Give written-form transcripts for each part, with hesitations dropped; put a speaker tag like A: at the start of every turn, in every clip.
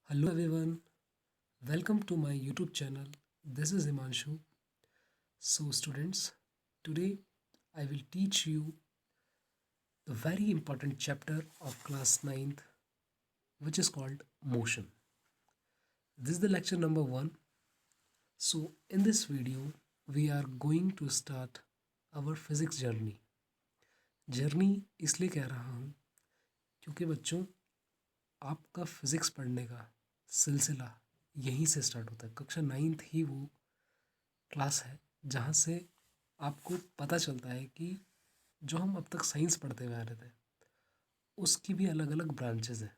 A: Hello everyone, welcome to my YouTube channel. This is Himanshu. So, students, today I will teach you the very important chapter of class ninth, which is called motion. This is the lecture number 1. So, in this video, we are going to start our physics journey. Journey इसलिए कह रहा हूँ क्योंकि बच्चों आपका physics पढ़ने का सिलसिला यहीं से स्टार्ट होता है। कक्षा नाइन्थ ही वो क्लास है जहाँ से आपको पता चलता है कि जो हम अब तक साइंस पढ़ते हुए आ रहे थे उसकी भी अलग अलग ब्रांचेस हैं।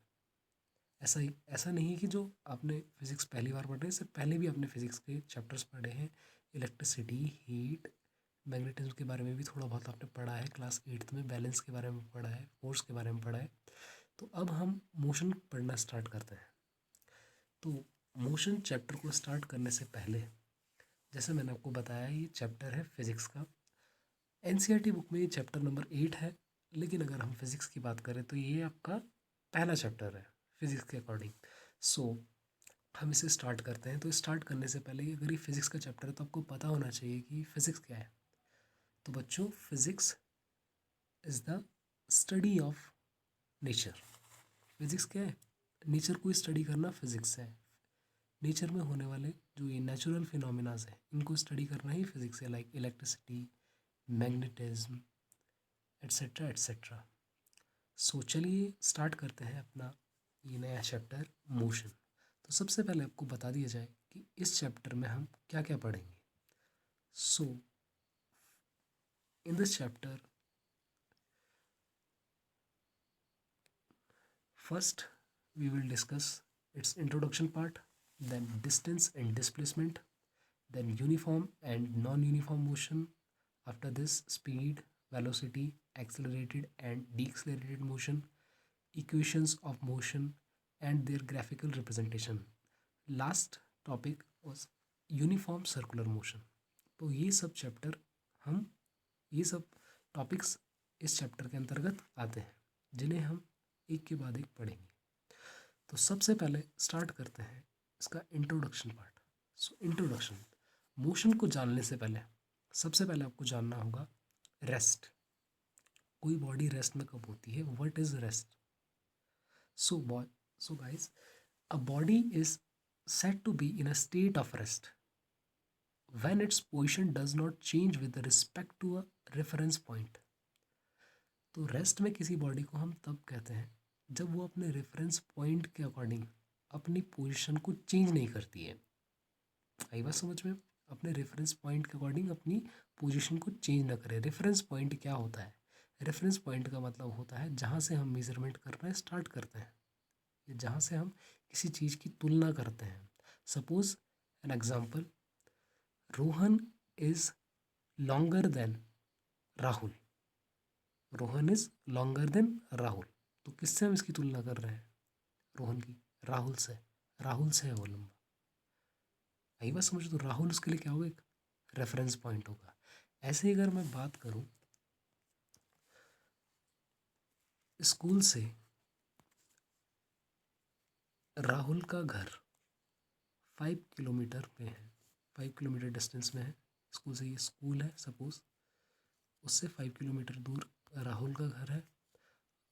A: ऐसा नहीं कि जो आपने फिज़िक्स पहली बार पढ़ रहे हैं, इससे पहले भी आपने फिज़िक्स के चैप्टर्स पढ़े हैं। इलेक्ट्रिसिटी, हीट, मैग्नेटिज्म के बारे में भी थोड़ा बहुत आपने पढ़ा है। क्लास एट्थ में बैलेंस के बारे में पढ़ा है, फोर्स के बारे में पढ़ा है। तो अब हम मोशन पढ़ना स्टार्ट करते हैं। तो मोशन चैप्टर को स्टार्ट करने से पहले, जैसे मैंने आपको बताया, ये चैप्टर है फिज़िक्स का। एनसीईआरटी बुक में ये चैप्टर नंबर 8 है, लेकिन अगर हम फिज़िक्स की बात करें तो ये आपका पहला चैप्टर है फिज़िक्स के अकॉर्डिंग। सो हम इसे स्टार्ट करते हैं। तो स्टार्ट करने से पहले अगर ये फिज़िक्स का चैप्टर है तो आपको पता होना चाहिए कि फ़िज़िक्स क्या है। तो बच्चों, physics is the study of nature. Physics क्या है? नेचर को स्टडी करना फिज़िक्स है। नेचर में होने वाले जो ये नेचुरल फिनोमिनाज हैं इनको स्टडी करना ही फिज़िक्स है, like electricity, magnetism, etcetera etcetera. So चलिए स्टार्ट करते हैं अपना ये नया चैप्टर मोशन। तो सबसे पहले आपको बता दिया जाए कि इस चैप्टर में हम क्या क्या पढ़ेंगे। So in this chapter first we will discuss its introduction part, then distance and displacement, then uniform and non-uniform motion. After this, speed, velocity, accelerated and deaccelerated motion, equations of motion and their graphical representation. Last topic was uniform circular motion. तो ये सब chapter हम ये सब topics इस chapter के अंतर्गत आते हैं, जिन्हें हम एक के बाद एक पढ़ेंगे। तो सबसे पहले स्टार्ट करते हैं इसका introduction part. So introduction, motion को जानने से पहले सबसे पहले आपको जानना होगा रेस्ट। कोई बॉडी रेस्ट में कब होती है? What is rest? So guys, a body is said to be in a state of rest when its position does not change with respect to a reference point. तो rest में किसी body को हम तब कहते हैं जब वो अपने रेफरेंस पॉइंट के अकॉर्डिंग अपनी पोजीशन को चेंज नहीं करती है। आई बात समझ में? अपने रेफरेंस पॉइंट के अकॉर्डिंग अपनी पोजीशन को चेंज ना करे। रेफरेंस पॉइंट क्या होता है? रेफरेंस पॉइंट का मतलब होता है जहाँ से हम मेजरमेंट करना स्टार्ट करते हैं, या जहाँ से हम किसी चीज़ की तुलना करते हैं। Suppose an example, Rohan is longer than Rahul. Rohan is longer than Rahul. तो किससे हम इसकी तुलना कर रहे हैं? रोहन की राहुल से। राहुल से है वो लंबा। आई बात समझो? तो राहुल उसके लिए क्या होगा? एक रेफरेंस पॉइंट होगा। ऐसे ही अगर मैं बात करूं, स्कूल से राहुल का घर 5 किलोमीटर में है, 5 किलोमीटर डिस्टेंस में है। स्कूल से, ये स्कूल है सपोज, उससे 5 किलोमीटर दूर राहुल का घर है,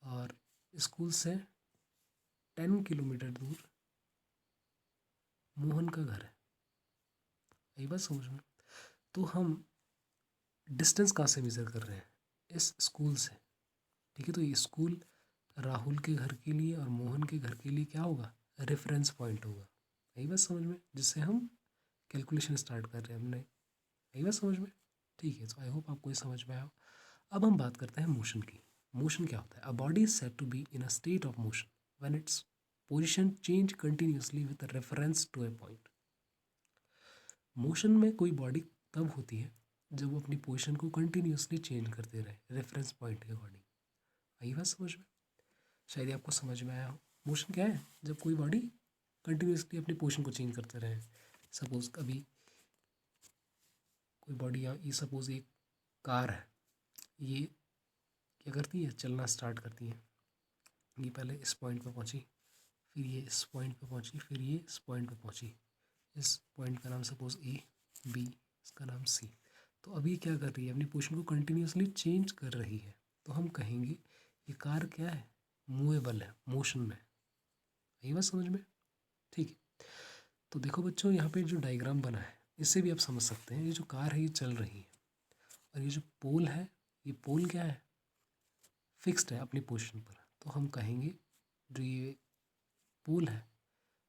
A: और स्कूल से 10 किलोमीटर दूर मोहन का घर है। यही बात समझ में? तो हम डिस्टेंस कहाँ से मेज़र कर रहे हैं? इस स्कूल से। ठीक है, तो ये स्कूल राहुल के घर के लिए और मोहन के घर के लिए क्या होगा? रेफरेंस पॉइंट होगा। यही बात समझ में? जिससे हम कैलकुलेशन स्टार्ट कर रहे हैं हमने। यही बात समझ में? ठीक है, तो आई होप आपको ये समझ में आया। अब हम बात करते हैं मोशन की। मोशन क्या होता है? A body is said to be in a state of motion when its position change continuously with reference to a point. Motion में कोई बॉडी तब होती है जब वो अपनी पोजीशन को कंटिन्यूसली चेंज करते रहे रेफरेंस पॉइंट के अकॉर्डिंग। आई बात समझ में? शायद ही आपको समझ में आया हो। मोशन क्या है? जब कोई बॉडी कंटिन्यूसली अपनी पोजीशन को चेंज करते रहे। सपोज कभी कोई बॉडी, ये सपोज एक कार है, ये क्या करती है? चलना स्टार्ट करती है। ये पहले इस पॉइंट पर पहुंची, फिर ये इस पॉइंट पे पहुंची, फिर ये इस पॉइंट पे पहुंची। इस पॉइंट का नाम सपोज ए, बी, इसका नाम सी। तो अब ये क्या कर रही है, अपनी पोजीशन को कंटिन्यूसली चेंज कर रही है। तो हम कहेंगे ये कार क्या है, मूवेबल है, मोशन में है। यही बात समझ में? ठीक है। तो देखो बच्चों, यहाँ पे जो डायग्राम बना है इससे भी आप समझ सकते हैं, ये जो कार है ये चल रही है, और ये जो पोल है, ये पोल क्या है, फिक्स्ड है अपनी पोजीशन पर। तो हम कहेंगे जो ये पोल है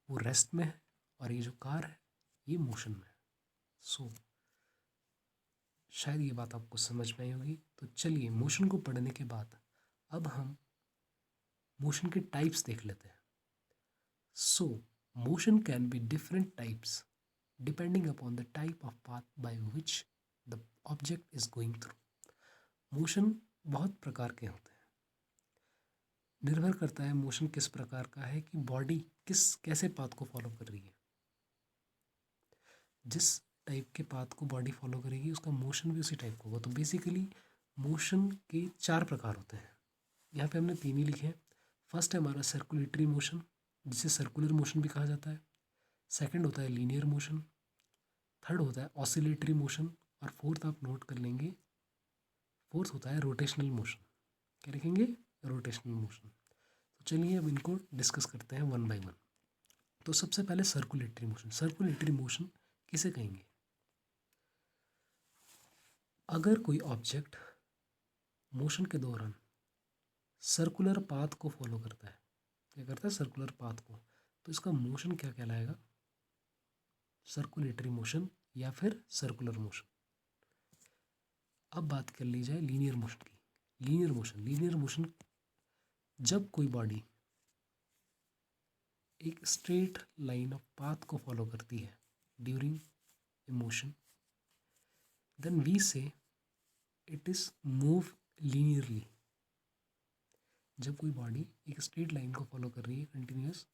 A: वो रेस्ट में है, और ये जो कार है ये मोशन में है। सो शायद ये बात आपको समझ में आई होगी। तो चलिए, मोशन को पढ़ने के बाद अब हम मोशन के टाइप्स देख लेते हैं। सो motion can be different types depending upon the type of path by which the object is going through. Motion बहुत प्रकार के होते हैं, निर्भर करता है मोशन किस प्रकार का है कि बॉडी किस कैसे पाथ को फॉलो कर रही है। जिस टाइप के पाथ को बॉडी फॉलो करेगी उसका मोशन भी उसी टाइप का होगा। तो बेसिकली मोशन के 4 प्रकार होते हैं, यहाँ पे हमने 3 ही लिखे हैं। फर्स्ट है हमारा सर्कुलेटरी मोशन, जिसे सर्कुलर मोशन भी कहा जाता है। सेकंड होता है लीनियर मोशन, थर्ड होता है ऑसिलेटरी मोशन, और फोर्थ आप नोट कर लेंगे, फोर्थ होता है रोटेशनल मोशन। क्या लिखेंगे? Rotational motion. तो चलिए अब इनको डिस्कस करते हैं वन बाय वन। तो सबसे पहले सर्कुलेटरी मोशन। सर्कुलेटरी मोशन किसे कहेंगे? अगर कोई ऑब्जेक्ट मोशन के दौरान सर्कुलर पाथ को फॉलो करता है, क्या करता है, सर्कुलर पाथ को, तो इसका मोशन क्या कहलाएगा? सर्कुलेटरी मोशन या फिर सर्कुलर मोशन। अब बात कर ली जाए लीनियर मोशन की। लीनियर मोशन जब कोई बॉडी एक स्ट्रेट लाइन ऑफ पाथ को फॉलो करती है during a motion, then we say it is move linearly. जब कोई बॉडी एक स्ट्रेट लाइन को फॉलो कर रही है, कंटिन्यूस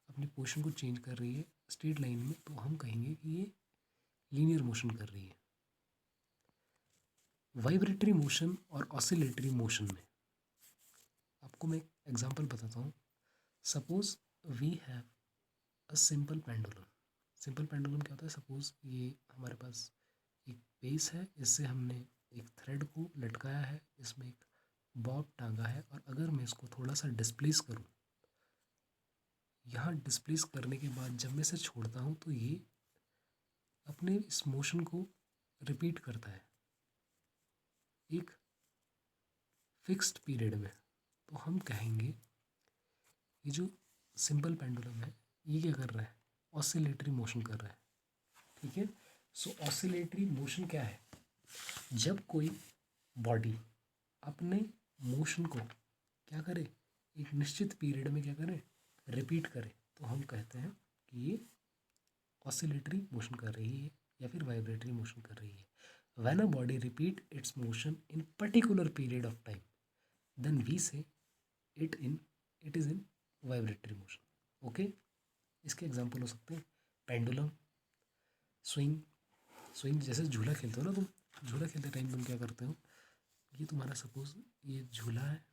A: अपनी पोजीशन को चेंज कर रही है स्ट्रेट लाइन में, तो हम कहेंगे कि ये लीनियर मोशन कर रही है। वाइब्रेटरी मोशन और ऑसिलेटरी मोशन में आपको मैं एग्जांपल बताता हूँ। Suppose we have a simple pendulum. Simple pendulum क्या होता है? सपोज ये हमारे पास एक बेस है, इससे हमने एक थ्रेड को लटकाया है, इसमें एक बॉब टांगा है, और अगर मैं इसको थोड़ा सा डिस्प्लेस करूँ, यहाँ डिस्प्लेस करने के बाद जब मैं इसे छोड़ता हूँ तो ये अपने इस मोशन को रिपीट करता है एक फिक्स्ड पीरियड में। तो हम कहेंगे ये जो सिंपल पेंडुलम है ये क्या कर रहा है? ऑसिलेटरी मोशन कर रहा है। ठीक है। सो ऑसिलेटरी मोशन क्या है? जब कोई बॉडी अपने मोशन को क्या करे, एक निश्चित पीरियड में क्या करे, रिपीट करे, तो हम कहते हैं कि ये ऑसिलेटरी मोशन कर रही है या फिर वाइब्रेटरी मोशन कर रही है। When a body repeat its motion in particular period of time, then we say it is in vibratory motion. Okay. इसके एग्जांपल हो सकते हैं पेंडुलम, स्विंग। स्विंग जैसे झूला खेलते हो ना तुम, झूला खेलते टाइम तुम क्या करते हो, ये तुम्हारा सपोज ये झूला है,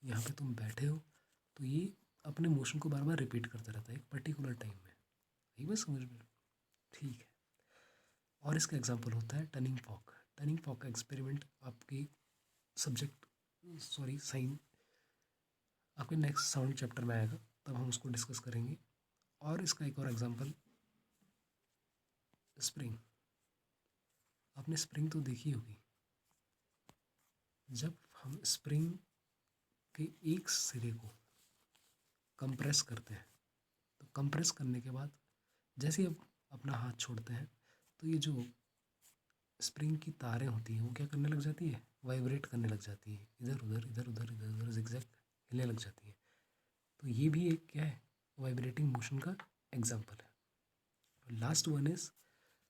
A: यहाँ पे तुम बैठे हो, तो ये अपने मोशन को बार बार रिपीट करता रहता है एक पर्टिकुलर टाइम में। यही बात समझ में? ठीक है। और इसका एग्जांपल होता है टर्निंग फॉक। टर्निंग फॉक का एक्सपेरिमेंट आपकी सब्जेक्ट साइन आपके नेक्स्ट साउंड चैप्टर में आएगा, तब हम उसको डिस्कस करेंगे। और इसका एक और एग्जांपल स्प्रिंग। आपने स्प्रिंग तो देखी होगी। जब हम स्प्रिंग के एक सिरे को कंप्रेस करते हैं, तो कंप्रेस करने के बाद जैसे ही आप अपना हाथ छोड़ते हैं, तो ये जो स्प्रिंग की तारें होती हैं वो क्या करने लग जाती है, वाइब्रेट करने लग जाती है, इधर उधर इधर उधर इधर उधर जिगजैग हिलने लग जाती है। तो ये भी एक क्या है, वाइब्रेटिंग मोशन का एग्जाम्पल है। Last one is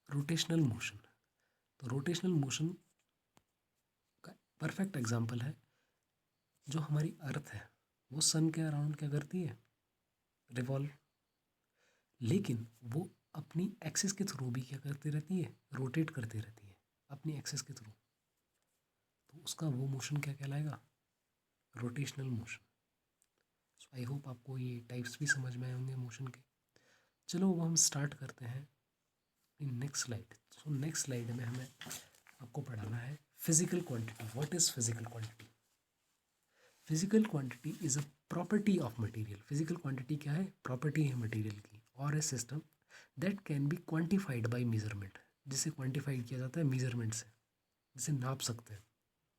A: rotational motion. तो रोटेशनल मोशन का परफेक्ट एग्जाम्पल है जो हमारी अर्थ है वो सन के अराउंड क्या करती है, रिवॉल्व, लेकिन वो अपनी एक्सिस के थ्रू भी क्या करती रहती है, रोटेट करती रहती है अपनी एक्सिस के थ्रू। तो उसका वो मोशन क्या कहलाएगा, रोटेशनल मोशन। आई होप आपको ये टाइप्स भी समझ में आए होंगे मोशन के। चलो अब हम स्टार्ट करते हैं in next slide. So next slide में हमें आपको पढ़ाना है physical quantity. What is physical quantity? Physical quantity is a property of material. Physical quantity क्या है? प्रॉपर्टी है मटेरियल की और a system that can be quantified by measurement, जिसे क्वांटिफाइड किया जाता है मेजरमेंट से, जिसे नाप सकते हैं,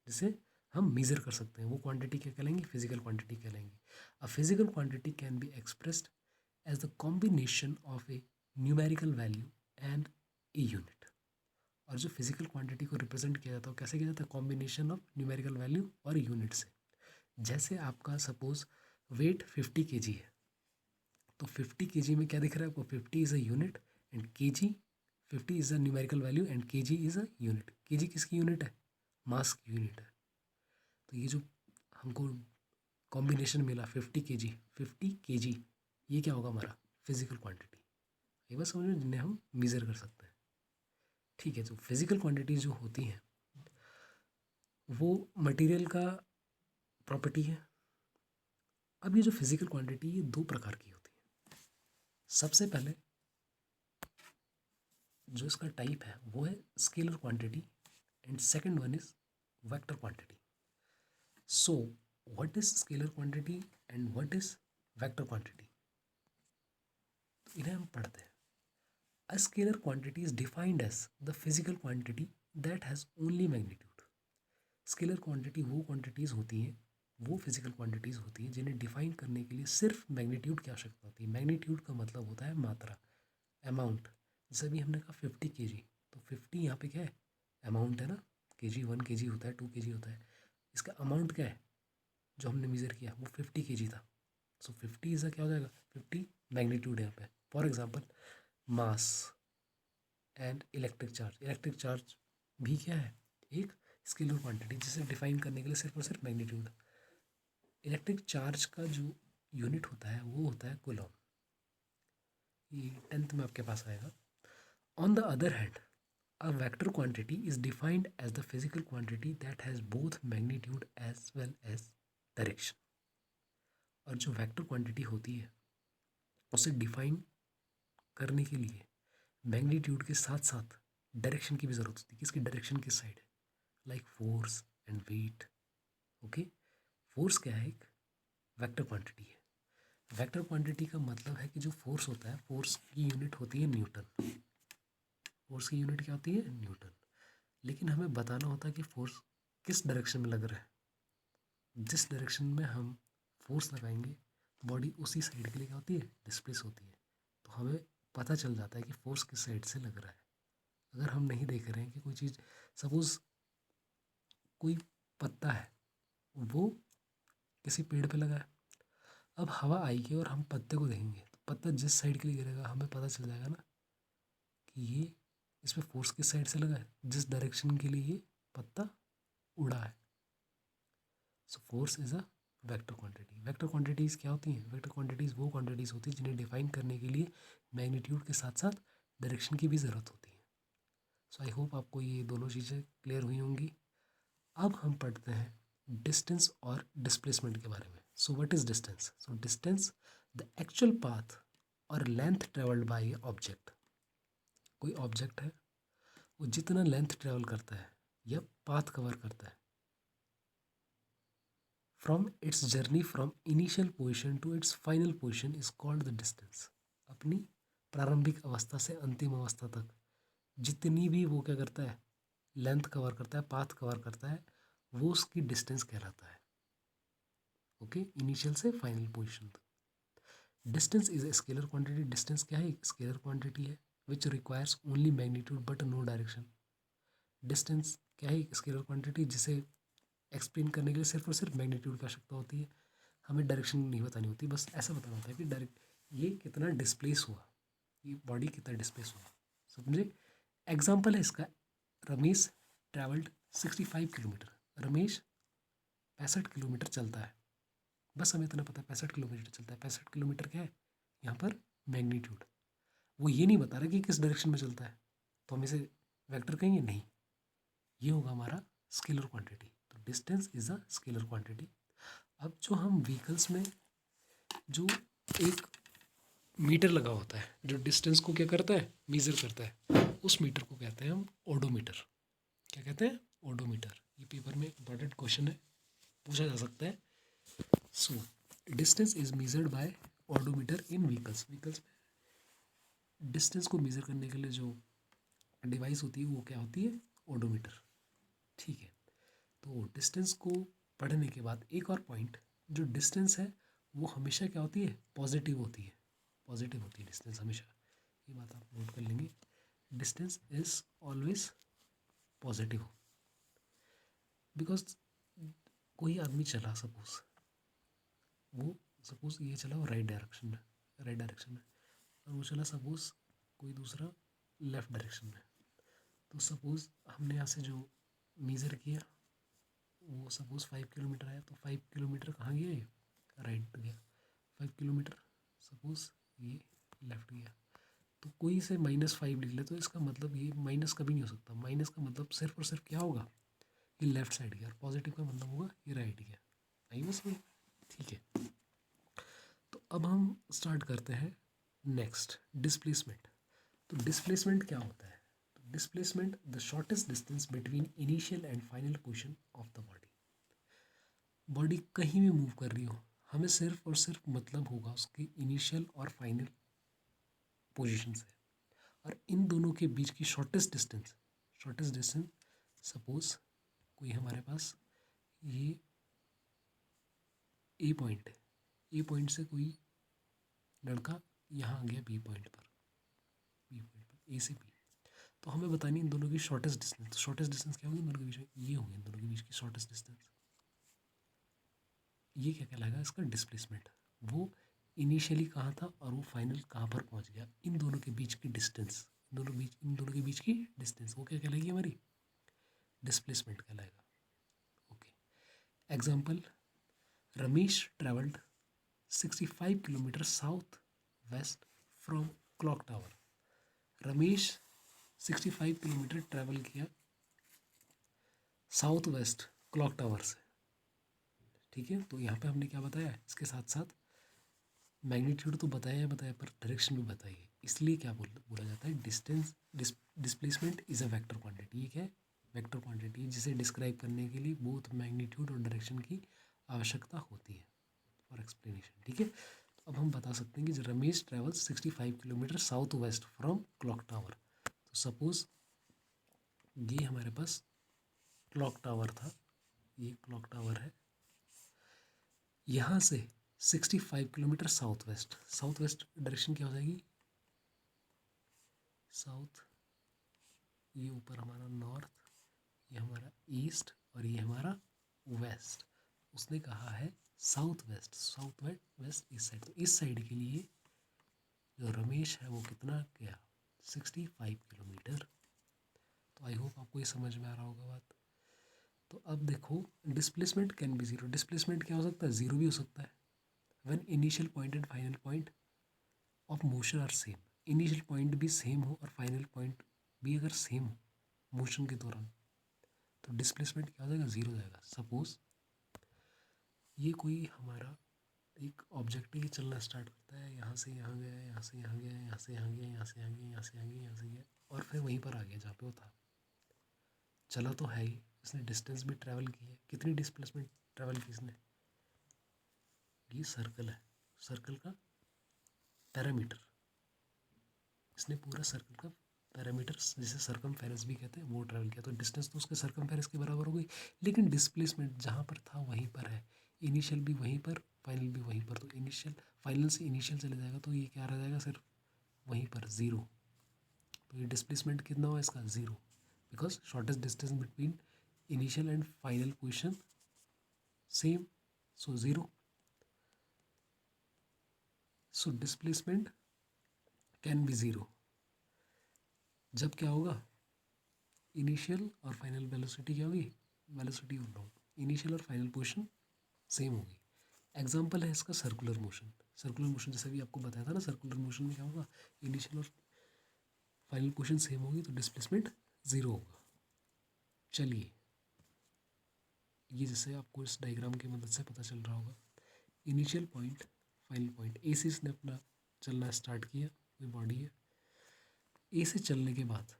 A: जिसे हम मेजर कर सकते हैं। वो क्वांटिटी क्या कहलाएंगी? फिजिकल क्वांटिटी कहलाएंगी। A physical quantity can be expressed as the combination of a numerical value and a unit. और जो फिजिकल क्वांटिटी को रिप्रेजेंट किया जाता है वो कैसे किया जाता है? कॉम्बिनेशन ऑफ न्यूमेरिकल वैल्यू और यूनिट से। जैसे आपका सपोज वेट 50 kg है, तो 50 kg में क्या दिख रहा है आपको? 50 is a unit and kg, 50 is a numerical value and kg is a unit. kg किसकी यूनिट है? मास की यूनिट है। तो ये जो हमको कॉम्बिनेशन मिला 50 kg, ये क्या होगा? हमारा फिजिकल क्वांटिटी। ये बस समझ में, जिन्हें हम मेज़र कर सकते हैं। ठीक है, तो फिजिकल क्वांटिटीज जो होती हैं वो मटेरियल का प्रॉपर्टी है। अब ये जो फिजिकल क्वांटिटी ये दो प्रकार की होती है। सबसे पहले जो इसका टाइप है वो है scalar quantity and second one is vector quantity. So what is scalar quantity and what is vector quantity? इन्हें हम पढ़ते हैं। A scalar quantity is defined as the physical quantity that has only magnitude. Scalar quantity वो quantities होती हैं, वो physical quantities होती हैं जिन्हें डिफाइन करने के लिए सिर्फ मैग्नीट्यूड की आवश्यकता होती है। मैग्नीट्यूड का मतलब होता है मात्रा, अमाउंट। जैसे अभी हमने कहा 50 kg, तो 50 यहाँ पे क्या है? अमाउंट है ना। kg 1 kg होता है, 2 kg होता है। इसका अमाउंट क्या है? जो हमने मेज़र किया वो 50 kg था। सो 50 इज़ क्या हो जाएगा? 50 मैग्नीट्यूड है यहाँ पे। For example mass and electric charge. Electric charge भी क्या है? एक स्केलर क्वांटिटी, जिसे डिफाइन करने के लिए सिर्फ और सिर्फ मैग्नीट्यूड। इलेक्ट्रिक चार्ज का जो यूनिट होता है वो होता है कूलॉम। ये 10th में आपके पास आएगा। On the other hand, a vector quantity is defined as the physical quantity that has both magnitude as well as direction. और जो वेक्टर क्वांटिटी होती है उसे डिफाइन करने के लिए मैग्नीट्यूड के साथ साथ डायरेक्शन की भी ज़रूरत होती है। किसकी? डायरेक्शन किस साइड है? Like force and weight. Okay, force क्या है? एक वेक्टर क्वांटिटी है। वेक्टर क्वांटिटी का मतलब है कि जो फोर्स होता है, फोर्स की यूनिट होती है न्यूटन। फोर्स की यूनिट क्या होती है? न्यूटन। लेकिन हमें बताना होता है कि फोर्स किस डायरेक्शन में लग रहा है। जिस डायरेक्शन में हम फोर्स लगाएंगे बॉडी उसी साइड के लिए क्या होती है? डिस्प्लेस होती है। तो हमें पता चल जाता है कि फोर्स किस साइड से लग रहा है। अगर हम नहीं देख रहे हैं कि कोई चीज़, सपोज कोई पत्ता है, वो किसी पेड़ पे लगा है, अब हवा आएगी और हम पत्ते को देखेंगे तो पत्ता जिस साइड के लिए गिरेगा हमें पता चल जाएगा ना कि ये, इसमें फोर्स किस साइड से लगा है, जिस डायरेक्शन के लिए ये पत्ता उड़ा है। So force is a vector quantity. Vector quantities क्या होती हैं? वेक्टर क्वांटिटीज़ वो क्वांटिटीज़ होती हैं जिन्हें डिफाइन करने के लिए मैग्नीट्यूड के साथ साथ डायरेक्शन की भी ज़रूरत होती है। सो आई होप आपको ये दोनों चीज़ें क्लियर हुई होंगी। अब हम पढ़ते हैं डिस्टेंस और डिस्प्लेसमेंट के बारे में। So what is distance? So distance the actual path और लेंथ ट्रेवल्ड बाय ऑब्जेक्ट। कोई ऑब्जेक्ट है, वो जितना लेंथ ट्रेवल करता है या पाथ कवर करता है from its journey from initial position to its final position is called the distance. अपनी प्रारंभिक अवस्था से अंतिम अवस्था तक जितनी भी वो क्या करता है? लेंथ कवर करता है, पाथ कवर करता है, वो उसकी डिस्टेंस कहलाता है। ओके, इनिशियल से फाइनल पोजिशन तक। Distance is a scalar quantity. Distance क्या है? स्केलर क्वांटिटी है which requires only magnitude but no direction. Distance क्या है? स्केलर क्वांटिटी जिसे एक्सप्लेन करने के लिए सिर्फ और सिर्फ मैग्नीट्यूड की आवश्यकता होती है। हमें डायरेक्शन नहीं बतानी होती, बस ऐसा बताना होता है कि डायरेक्ट ये कितना डिस्प्लेस हुआ, ये बॉडी कितना डिस्प्लेस हुआ, समझे? एग्जाम्पल है इसका, Ramesh travelled 65 kilometre. Ramesh 65 kilometre चलता है, बस हमें इतना पता है 65 किलोमीटर चलता है। 65 किलोमीटर क्या है यहाँ पर? मैग्नीट्यूड। वो ये नहीं बता रहा कि किस डायरेक्शन में चलता है, तो हम इसे वेक्टर कहेंगे नहीं। ये होगा हमारा स्केलर क्वांटिटी। तो distance is a scalar quantity. अब जो हम व्हीकल्स में जो एक मीटर लगा होता है जो डिस्टेंस को क्या करता है, मेज़र करता है, उस मीटर को कहते हैं हम ओडोमीटर। क्या कहते हैं? ओडोमीटर। ये पेपर में इंपॉर्टेंट क्वेश्चन है, पूछा जा सकता है। So distance is measured by odometer in vehicles. Vehicles में डिस्टेंस को मेज़र करने के लिए जो डिवाइस होती है वो क्या होती है? ओडोमीटर। ठीक है, तो डिस्टेंस को पढ़ने के बाद एक और पॉइंट, जो डिस्टेंस है वो हमेशा क्या होती है? पॉजिटिव होती है। पॉजिटिव होती है डिस्टेंस हमेशा, ये बात आप नोट कर लेंगे। Distance is always positive, because कोई आदमी चला, सपोज ये चला वो राइट डायरेक्शन में, और वो चला सपोज कोई दूसरा लेफ्ट डायरेक्शन में। तो सपोज हमने यहाँ से जो मेज़र किया वो सपोज 5 किलोमीटर आया, तो 5 किलोमीटर कहाँ गया? ये राइट गया। 5 किलोमीटर सपोज ये लेफ्ट गया। तो कोई से -5 लिख ले तो इसका मतलब ये माइनस कभी नहीं हो सकता। माइनस का मतलब सिर्फ और सिर्फ क्या होगा? ये लेफ्ट साइड गया, और पॉजिटिव का मतलब होगा ये राइट गया। आई बस में, ठीक है। तो अब हम स्टार्ट करते हैं नेक्स्ट, डिस्प्लेसमेंट। तो डिस्प्लेसमेंट क्या होता है? तो displacement the shortest distance between initial and final position of the body. Body कहीं भी मूव कर रही हो, हमें सिर्फ और सिर्फ मतलब होगा उसके इनिशियल और फाइनल पोजीशन से, और इन दोनों के बीच की शॉर्टेस्ट डिस्टेंस सपोज कोई हमारे पास ये ए पॉइंट है, ए पॉइंट से कोई लड़का यहाँ आ गया बी पॉइंट पर, ए से बी। तो हमें बतानी इन दोनों की शॉर्टेस्ट डिस्टेंस। तो शॉर्टेस्ट डिस्टेंस क्या होगी इन दोनों के बीच में? ये होगी इन दोनों के बीच की शॉर्टेस्ट डिस्टेंस। ये क्या कहलाएगा? इसका डिस्प्लेसमेंट। वो इनिशियली कहाँ था और वो फाइनल कहाँ पर पहुँच गया, इन दोनों के बीच की डिस्टेंस, इन दोनों के बीच की डिस्टेंस वो क्या कहलाएगी? हमारी डिस्प्लेसमेंट कहलाएगा। Okay, example, Ramesh travelled 65 kilometre south west from clock tower. Ramesh 65 kilometre travel किया साउथ वेस्ट क्लॉक टावर से। ठीक है, तो यहाँ पे हमने क्या बताया? इसके साथ साथ मैग्नीट्यूड तो बताया पर डायरेक्शन भी बताई है। इसलिए क्या बोला जाता है? Displacement is a vector quantity. ये क्या है? वेक्टर क्वांटिटी है, जिसे डिस्क्राइब करने के लिए बोथ मैग्नीट्यूड और डायरेक्शन की आवश्यकता होती है फॉर एक्सप्लेनेशन। ठीक है, तो अब हम बता सकते हैं कि Ramesh travels 65 kilometre south west from clock tower. तो सपोज ये हमारे पास क्लॉक टावर था, ये क्लॉक टावर है, यहाँ से 65 किलोमीटर साउथ वेस्ट डायरेक्शन क्या हो जाएगी? साउथ, ये ऊपर हमारा नॉर्थ, ये हमारा ईस्ट, और ये हमारा वेस्ट। उसने कहा है साउथ वेस्ट इस साइड। तो इस साइड के लिए जो रमेश है वो कितना गया? 65 किलोमीटर। तो आई होप आपको ये समझ में आ रहा होगा बात। तो अब देखो, displacement can be zero. Displacement क्या हो सकता है? जीरो भी हो सकता है। When initial point and final point of motion are same. Initial point भी सेम हो और फाइनल पॉइंट भी अगर सेम हो मोशन के दौरान, तो डिस्प्लेसमेंट क्या हो जाएगा? जीरो हो जाएगा। सपोज ये कोई हमारा एक ऑब्जेक्ट ही चलना स्टार्ट करता है, यहाँ से यहाँ गया, यहाँ से यहाँ गया, यहाँ से यहाँ गया, यहाँ से यहाँ गया, यहाँ से यहाँ गया, यहाँ से गया, और फिर वहीं पर आ गया जहाँ पे वो था। चला तो है ही, इसने डिस्टेंस भी ट्रैवल की है। कितनी डिस्प्लेसमेंट ट्रैवल की इसने? ये सर्कल है, सर्कल का पैरामीटर, इसने पूरा सर्कल का पैरामीटर, जिसे सर्कमफेरेंस भी कहते हैं, वो ट्रैवल किया। तो डिस्टेंस तो उसके सर्कमफेरेंस के बराबर हो गई, लेकिन डिस्प्लेसमेंट जहाँ पर था वहीं पर है। इनिशियल भी वहीं पर, फाइनल भी वहीं पर। तो इनिशियल, फाइनल से इनिशियल चले जाएगा तो ये क्या रह जाएगा? सिर्फ वहीं पर ज़ीरो। तो ये डिस्प्लेसमेंट कितना हुआ इसका? Zero, because shortest distance between initial and final position same, so zero. So displacement can be zero जब क्या होगा? इनिशियल और फाइनल वेलोसिटी क्या होगी? वेलोसिटी बोल रहा हूँ, इनिशियल और फाइनल पोजीशन सेम होगी। एग्जांपल है इसका सर्कुलर मोशन। सर्कुलर मोशन जैसे भी आपको बताया था ना, सर्कुलर मोशन में क्या होगा? इनिशियल और फाइनल पोजीशन सेम होगी तो डिस्प्लेसमेंट ज़ीरो होगा। चलिए, ये जैसे आपको इस डायग्राम की मदद से पता चल रहा होगा, इनिशियल पॉइंट फाइनल पॉइंट। ए से इसने अपना चलना स्टार्ट किया, कोई बॉडी है। ए से चलने के बाद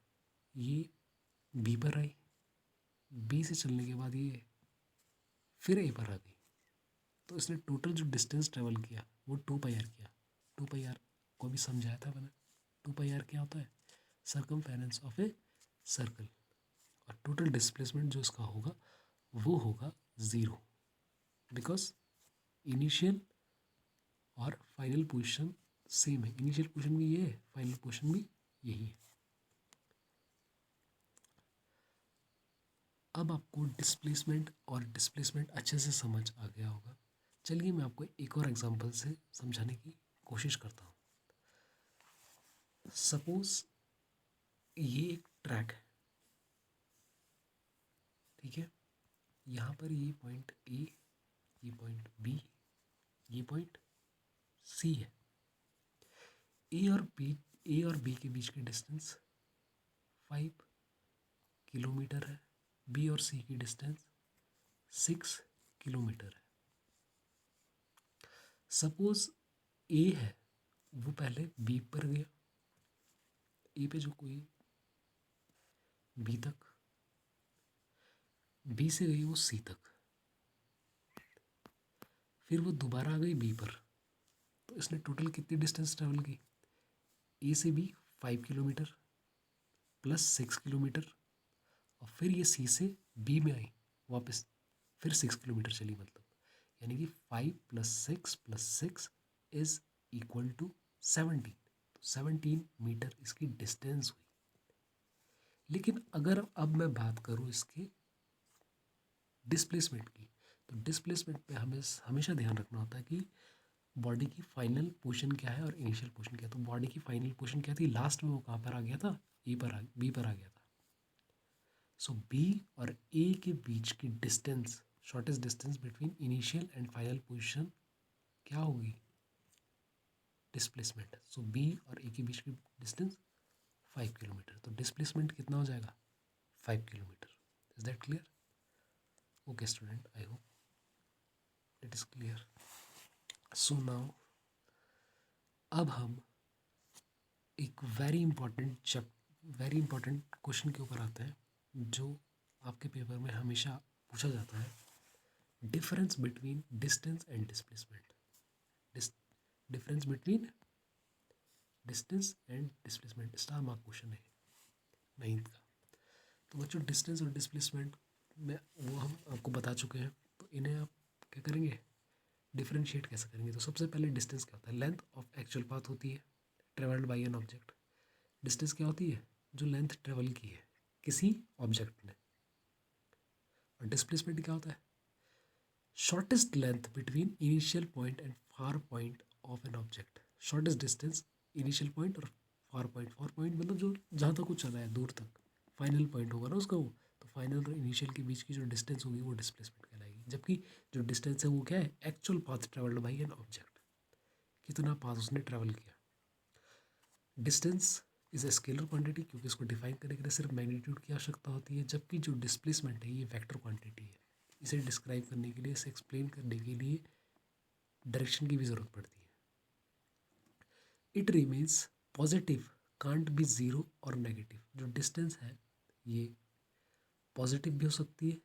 A: ये बी पर आई, बी से चलने के बाद ये फिर ए पर आ गई। तो इसने टोटल जो डिस्टेंस ट्रेवल किया वो 2πr किया। 2πr को भी समझाया था मैंने। 2πr क्या होता है? Circumference of a circle. और टोटल डिस्प्लेसमेंट जो इसका होगा वो होगा 0, बिकॉज इनिशियल और फाइनल पोजीशन सेम है। इनिशियल पोजीशन भी ये है, फाइनल पोजीशन भी यही है। अब आपको डिस्प्लेसमेंट और डिस्प्लेसमेंट अच्छे से समझ आ गया होगा। चलिए मैं आपको एक और एग्जांपल से समझाने की कोशिश करता हूँ। सपोज ये एक ट्रैक है, ठीक है। यहाँ पर ये पॉइंट ए, ये पॉइंट बी, ये पॉइंट सी है। ए और बी के बीच की डिस्टेंस 5 किलोमीटर है। बी और सी की डिस्टेंस 6 किलोमीटर है। सपोज ए है वो पहले बी पर गया, ए पे जो कोई बी तक, बी से गई वो सी तक, फिर वो दोबारा आ गई बी पर। तो इसने टोटल कितनी डिस्टेंस ट्रेवल की? ए से बी 5 किलोमीटर प्लस 6 किलोमीटर, और फिर ये सी से बी में आई वापस, फिर 6 किलोमीटर चली, मतलब यानी कि 5 + 6 इज इक्वल टू 17। तो 17 मीटर इसकी डिस्टेंस हुई। लेकिन अगर अब मैं बात करूँ इसके डिस्प्लेसमेंट की, तो डिस्प्लेसमेंट पे हमें हमेशा ध्यान रखना होता है कि बॉडी की फाइनल पोजीशन क्या है और इनिशियल पोजीशन क्या है। तो बॉडी की फाइनल पोजीशन क्या थी? लास्ट में वो कहाँ पर आ गया था? बी पर आ गया था। सो बी और ए के बीच की distance, shortest distance between initial and final position क्या होगी? डिस्प्लेसमेंट। सो बी और ए के बीच की डिस्टेंस 5 किलोमीटर। तो डिस्प्लेसमेंट कितना हो जाएगा? 5 kilometre. Is that clear? Okay student, I hope it is clear. So now अब हम एक वेरी इंपॉर्टेंट क्वेश्चन के ऊपर आते हैं, जो आपके पेपर में हमेशा पूछा जाता है। Difference between distance and displacement. Difference between distance and displacement, star mark question है 9th का। तो बच्चों डिस्टेंस और डिस्प्लेसमेंट में वो हम आपको बता चुके हैं, तो इन्हें आप क्या करेंगे? डिफरेंशिएट कैसे करेंगे? तो सबसे पहले डिस्टेंस क्या होता है? लेंथ ऑफ एक्चुअल पाथ होती है travelled by an object. Distance क्या होती है? जो लेंथ ट्रेवल की है किसी ऑब्जेक्ट ने। और डिस्प्लेसमेंट क्या होता है? Shortest length between initial point and far point of an object. Shortest distance initial point और फार पॉइंट। फार पॉइंट मतलब जो जहाँ तक वो चला है, दूर तक, फाइनल पॉइंट होगा ना उसका वो। तो फाइनल और इनिशियल के बीच की जो डिस्टेंस होगी वो डिस्प्लेसमेंट कहलाएगी। जबकि जो डिस्टेंस है वो क्या है? Actual path travelled by an object, कितना पाथ उसने ट्रेवल किया। Distance is a scalar quantity, क्योंकि इसको डिफाइन करने के लिए सिर्फ मैग्नीट्यूड की आवश्यकता होती है। जबकि जो डिस्प्लेसमेंट है ये वेक्टर क्वांटिटी है। इसे डिस्क्राइब करने के लिए, इसे एक्सप्लेन करने के लिए डायरेक्शन की भी ज़रूरत पड़ती है। It remains positive, can't be zero और नेगेटिव। जो डिस्टेंस है ये पॉजिटिव भी हो सकती है,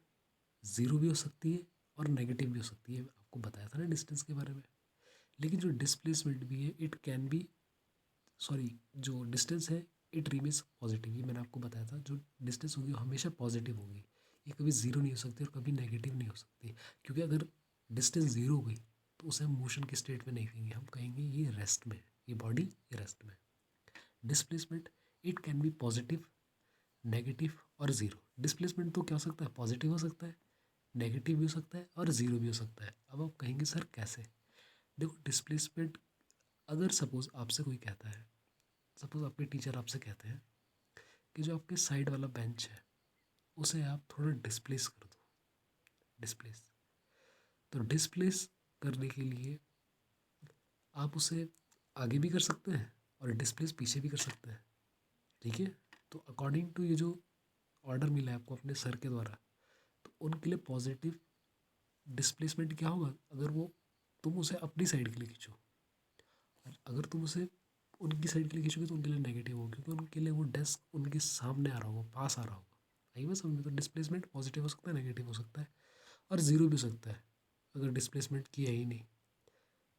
A: ज़ीरो भी हो सकती है और नेगेटिव भी हो सकती है। आपको बताया था ना डिस्टेंस के बारे में। लेकिन जो डिस्प्लेसमेंट भी है इट कैन बी, सॉरी, जो डिस्टेंस है इट रिमेन्स पॉजिटिव। ये मैंने आपको बताया था, जो डिस्टेंस होगी वो हमेशा पॉजिटिव होगी। ये कभी ज़ीरो नहीं हो सकती और कभी नेगेटिव नहीं हो सकती। क्योंकि अगर डिस्टेंस ज़ीरो हो गई तो उसे हम मोशन के स्टेट में नहीं कहेंगे, हम कहेंगे ये रेस्ट में, ये बॉडी रेस्ट में। Displacement it can be positive, negative और ज़ीरो। डिस्प्लेसमेंट तो क्या हो सकता है? पॉजिटिव हो सकता है, नेगेटिव भी हो सकता है और ज़ीरो भी हो सकता है। अब आप कहेंगे सर कैसे? देखो डिस्प्लेसमेंट, अगर सपोज आपसे कोई कहता है, सपोज आपके टीचर आपसे कहते हैं कि जो आपके साइड वाला बेंच है उसे आप थोड़ा डिस्प्लेस कर दो। डिस्प्लेस, तो डिस्प्लेस करने के लिए आप उसे आगे भी कर सकते हैं और डिस्प्लेस पीछे भी कर सकते हैं, ठीक है। तो अकॉर्डिंग टू ये जो ऑर्डर मिला है आपको अपने सर के द्वारा, तो उनके लिए पॉजिटिव डिस्प्लेसमेंट क्या होगा? अगर वो तुम उसे अपनी साइड के लिए खींचो अगर तुम उसे उनकी साइड के लिए खींचोगे तो उनके लिए नेगेटिव होगा, क्योंकि उनके लिए वो डेस्क उनके सामने आ रहा होगा, पास आ रहा होगा। आई बात समझ में? तो डिस्प्लेसमेंट पॉजिटिव हो सकता है, नेगेटिव हो सकता है, और ज़ीरो भी हो सकता है अगर डिस्प्लेसमेंट किया ही नहीं।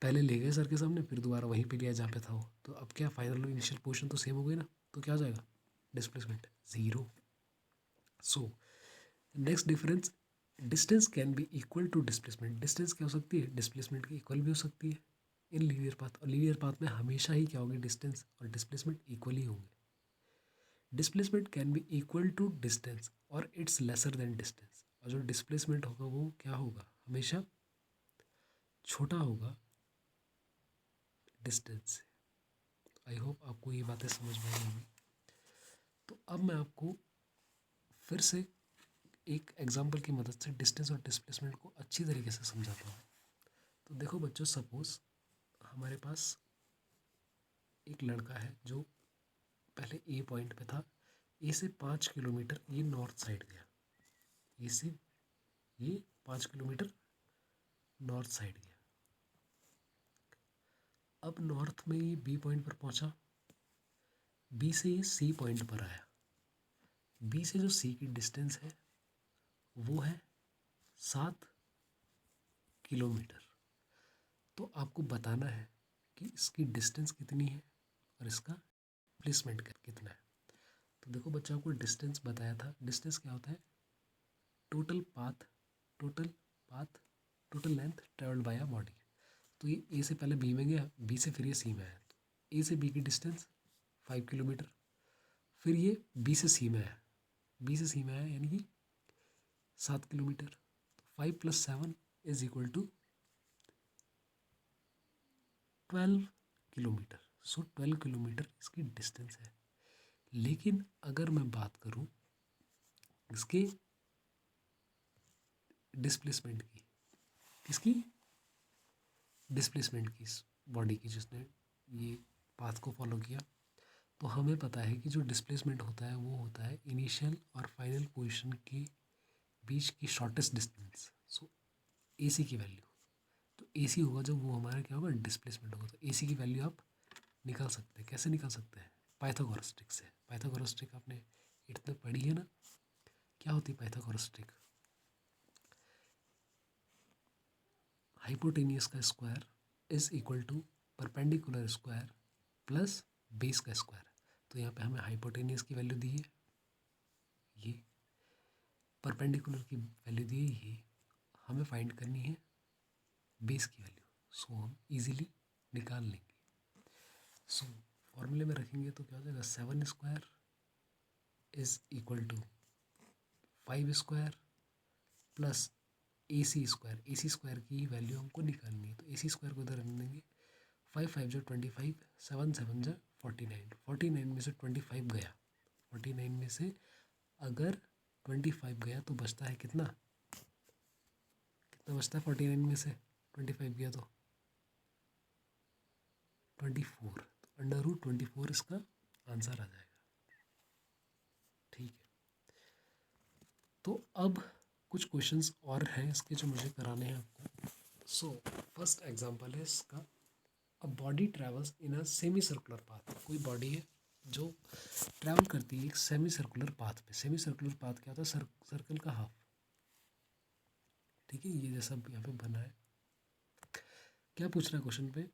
A: पहले ले गए सर के सामने, फिर दोबारा वहीं पे लिया जहाँ पे था वो, तो अब क्या फाइनल इनिशियल पोजीशन तो सेम हो गई ना, तो क्या हो जाएगा? Displacement zero. So next difference, distance can be equal to displacement. Distance क्या हो सकती है? डिस्प्लेसमेंट की इक्वल भी हो सकती है इन लीनियर पाथ, और लीनियर पाथ में हमेशा ही क्या होगी? डिस्टेंस और डिस्प्लेसमेंट इक्वल ही होंगे। Displacement can be equal to distance और इट्स लेसर देन डिस्टेंस, और जो डिस्प्लेसमेंट होगा वो क्या होगा? हमेशा छोटा होगा डिस्टेंस से। आई होप आपको ये बातें समझ में आई होंगी। तो अब मैं आपको फिर से एक एग्जांपल की मदद से डिस्टेंस और डिस्प्लेसमेंट को अच्छी तरीके से समझाता हूँ। तो देखो बच्चों, सपोज हमारे पास एक लड़का है जो पहले ए पॉइंट पे था। ए से 5 किलोमीटर ये नॉर्थ साइड गया। ए से ये 5 किलोमीटर नॉर्थ साइड गया। अब नॉर्थ में ये बी पॉइंट पर पहुंचा, बी से ये सी पॉइंट पर आया। बी से जो सी की डिस्टेंस है वो है 7 किलोमीटर। तो आपको बताना है कि इसकी डिस्टेंस कितनी है और इसका प्लेसमेंट कितना है। तो देखो बच्चा, आपको डिस्टेंस बताया था। डिस्टेंस क्या होता है? Total path, total path, total length travelled by a body. तो ये ए से पहले बी में गया, बी से फिर ये सी में आया, तो ए से बी की डिस्टेंस 5 किलोमीटर। फिर ये बी से सी में आया, बी से सी में आया यानी कि 7 किलोमीटर। तो 5 + 7 = 12 किलोमीटर। सो 12 किलोमीटर इसकी डिस्टेंस है। लेकिन अगर मैं बात करूं इसके डिस्प्लेसमेंट की, किसकी? डिस्प्लेसमेंट की, इस बॉडी की जिसने ये पाथ को फॉलो किया, तो हमें पता है कि जो डिस्प्लेसमेंट होता है वो होता है इनिशियल और फाइनल पोजीशन के बीच की शॉर्टेस्ट डिस्टेंस। सो AC की वैल्यू, तो AC होगा जब वो हमारा क्या होगा? डिस्प्लेसमेंट होगा। तो AC की वैल्यू आप निकाल सकते हैं। कैसे निकाल सकते हैं? पाइथागोरस ट्रिक से। पाइथागोरस ट्रिक आपने 8th में पढ़ी है ना? क्या होती है पाइथागोरस ट्रिक? हाइपोटेनियस का square is equal to perpendicular square plus base का स्क्वायर। तो यहाँ पे हमें हाइपोटेनियस की वैल्यू दी है ये, परपेंडिकुलर की वैल्यू दी है ये, हमें फाइंड करनी है बेस की वैल्यू। सो हम इजीली निकाल लेंगे। सो फॉर्मूले में रखेंगे तो क्या हो जाएगा? 7² is equal to 5² plus AC²। AC² की वैल्यू हमको निकालनी है, तो AC² को इधर रख देंगे। 5×5 = 25, 7×7 = 49। 49 में से 25 गया, 49 में से अगर 25 गया तो बचता है कितना? कितना बचता है 49 में से 25 गया तो? 24। तो √24 इसका आंसर आ जाएगा। ठीक है, तो अब कुछ क्वेश्चंस और हैं इसके जो मुझे कराने हैं आपको। सो फर्स्ट एग्जांपल है इसका, अ body travels in a semi circular path. कोई बॉडी है जो ट्रैवल करती है एक सेमी सर्कुलर पाथ पे। सेमी सर्कुलर पाथ क्या होता है? सर्कल का हाफ। ठीक है, ये जैसा यहाँ पे बना है। क्या पूछ रहा है क्वेश्चन पे?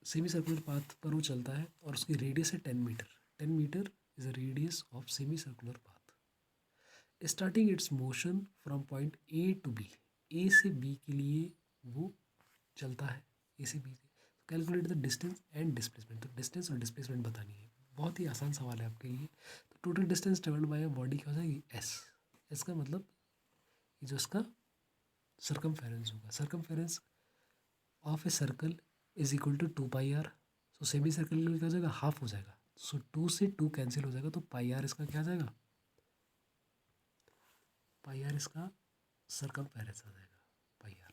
A: सेमी सर्कुलर पाथ पर वो चलता है और उसकी रेडियस है 10 metre. 10 metre is a radius of semi circular path. Starting its motion from point A to B. A से बी के लिए वो चलता है, ए से बी से। Calculate the distance and displacement. तो डिस्टेंस और डिस्प्लेसमेंट बतानी है। बहुत ही आसान सवाल है आपके लिए। तो total distance travelled by a body क्या हो जाएगी? एस। एस का मतलब ये जो इसका सर्कमफेरेंस होगा। Circumference of a circle is equal to 2πr। So semi circle के लिए क्या हो जाएगा? हाफ हो जाएगा। सो 2 से 2 कैंसिल हो जाएगा, तो πr इसका क्या आ जाएगा? πr इसका सर्कमफेरेंस आ जाएगा, πr।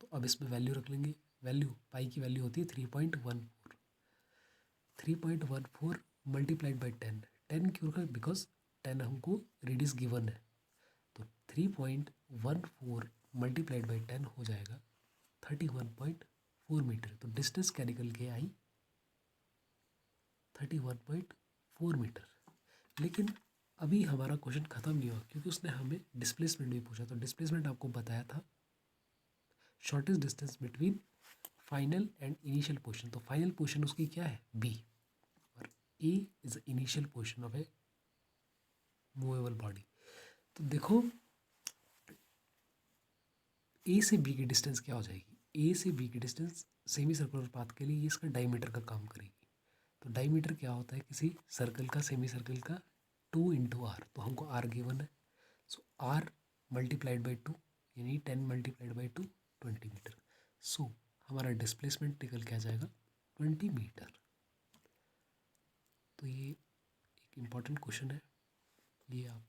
A: तो अब इसमें वैल्यू रख लेंगे। वैल्यू पाई की वैल्यू होती है 3.14। 3.14 मल्टीप्लाइड बाई 10। 10 क्यों रखा? बिकॉज 10 हमको रेडियस गिवन है। तो 3.14 मल्टीप्लाइड बाई 10 हो जाएगा 31.5। 4 मीटर, तो डिस्टेंस क्या निकल के आई 31.4 मीटर। लेकिन अभी हमारा क्वेश्चन ख़त्म नहीं हुआ, क्योंकि उसने हमें डिस्प्लेसमेंट भी पूछा। तो डिस्प्लेसमेंट आपको बताया था shortest distance between final and initial position. तो फाइनल पोजीशन उसकी क्या है, बी, और A is initial position of a movable body. तो देखो ए से बी की डिस्टेंस क्या हो जाएगी, ए से बी की डिस्टेंस सेमी सर्कुलर पाथ के लिए ये इसका डायमीटर का काम करेगी। तो डायमीटर क्या होता है किसी सर्कल का, सेमी सर्कल का, 2 इंटू आर। तो हमको आर गिवन है, सो आर मल्टीप्लाइड बाई 2 यानी 10 मल्टीप्लाइड बाई 2 20 मीटर। सो हमारा डिस्प्लेसमेंट निकल के आ जाएगा 20 मीटर। तो ये एक इम्पॉर्टेंट क्वेश्चन है, ये आप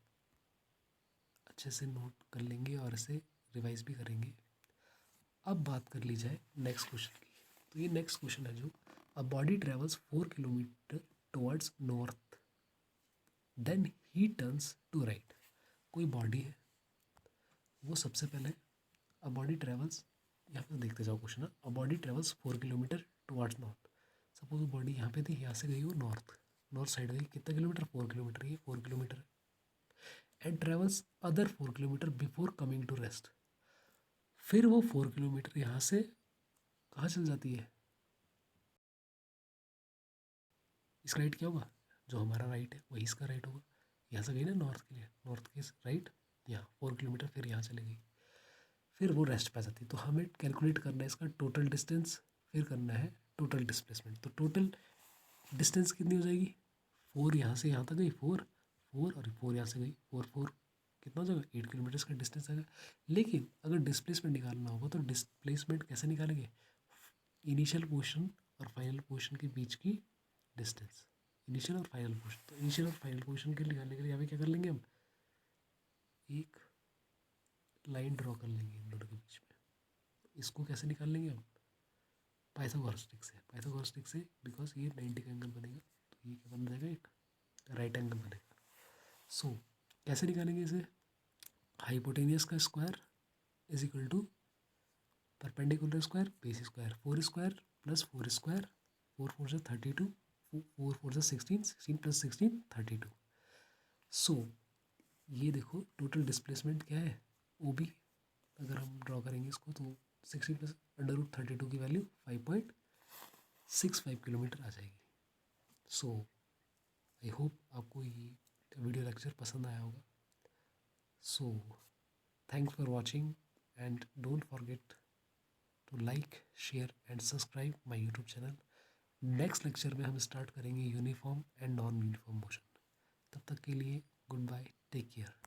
A: अच्छे से नोट कर लेंगे और इसे रिवाइज भी करेंगे। अब बात कर ली जाए नेक्स्ट क्वेश्चन की। तो ये नेक्स्ट क्वेश्चन है जो a body travels 4 kilometre towards north then he turns to right. कोई बॉडी है, वो सबसे पहले अ बॉडी ट्रेवल्स, यहाँ पे देखते जाओ क्वेश्चन, अ body travels 4 kilometre towards north. Suppose वो बॉडी यहाँ पे थी, यहाँ से गई वो नॉर्थ साइड गई, कितना किलोमीटर, 4 किलोमीटर, ये 4 किलोमीटर है। And travels other 4 kilometre before coming to rest. फिर वो 4 किलोमीटर यहाँ से कहाँ चल जाती है, इसका राइट क्या होगा, जो हमारा राइट है वही इसका राइट होगा। यहाँ से गई ना नॉर्थ के लिए, नॉर्थ के राइट, यहाँ 4 किलोमीटर, फिर यहाँ चले गई, फिर वो रेस्ट पे जाती है। तो हमें कैलकुलेट करना है इसका टोटल डिस्टेंस, फिर करना है टोटल डिस्प्लेसमेंट। तो टोटल डिस्टेंस कितनी हो जाएगी, 4 यहाँ से यहाँ तक गई, 4 और 4 यहाँ से गई, 4 कितना हो जाएगा, 8 किलोमीटर का डिस्टेंस आएगा। लेकिन अगर डिस्प्लेसमेंट निकालना होगा तो डिस्प्लेसमेंट कैसे निकालेंगे, इनिशियल पोजीशन और फाइनल पोजीशन के बीच की डिस्टेंस, इनिशियल और फाइनल पोजीशन। तो इनिशियल और फाइनल पोजीशन के निकालने के लिए यहाँ पे क्या कर लेंगे हम, एक लाइन ड्रॉ कर लेंगे इन दोनों के बीच में। इसको कैसे निकाल लेंगे हम, पाइथागोरस से बिकॉज ये 90 का एंगल बनेगा, तो ये क्या बन जाएगा, एक राइट एंगल बनेगा। सो कैसे निकालेंगे इसे, हाइपोटेनियस का square is equal to perpendicular square base square, 4 square plus 4 square, 4 4 से 32, 4 4 से 16, 16 प्लस 16 32। सो ये देखो टोटल डिस्प्लेसमेंट क्या है, ओ बी, अगर हम ड्रॉ करेंगे इसको तो 16 प्लस √32 की वैल्यू 5.65 किलोमीटर आ जाएगी। सो आई होप आपको ये वीडियो लेक्चर पसंद आया होगा। So thanks for watching and don't forget to like, share and subscribe my YouTube channel. Next lecture में हम स्टार्ट करेंगे uniform and non uniform motion. तब तक के लिए गुड बाय, टेक केयर।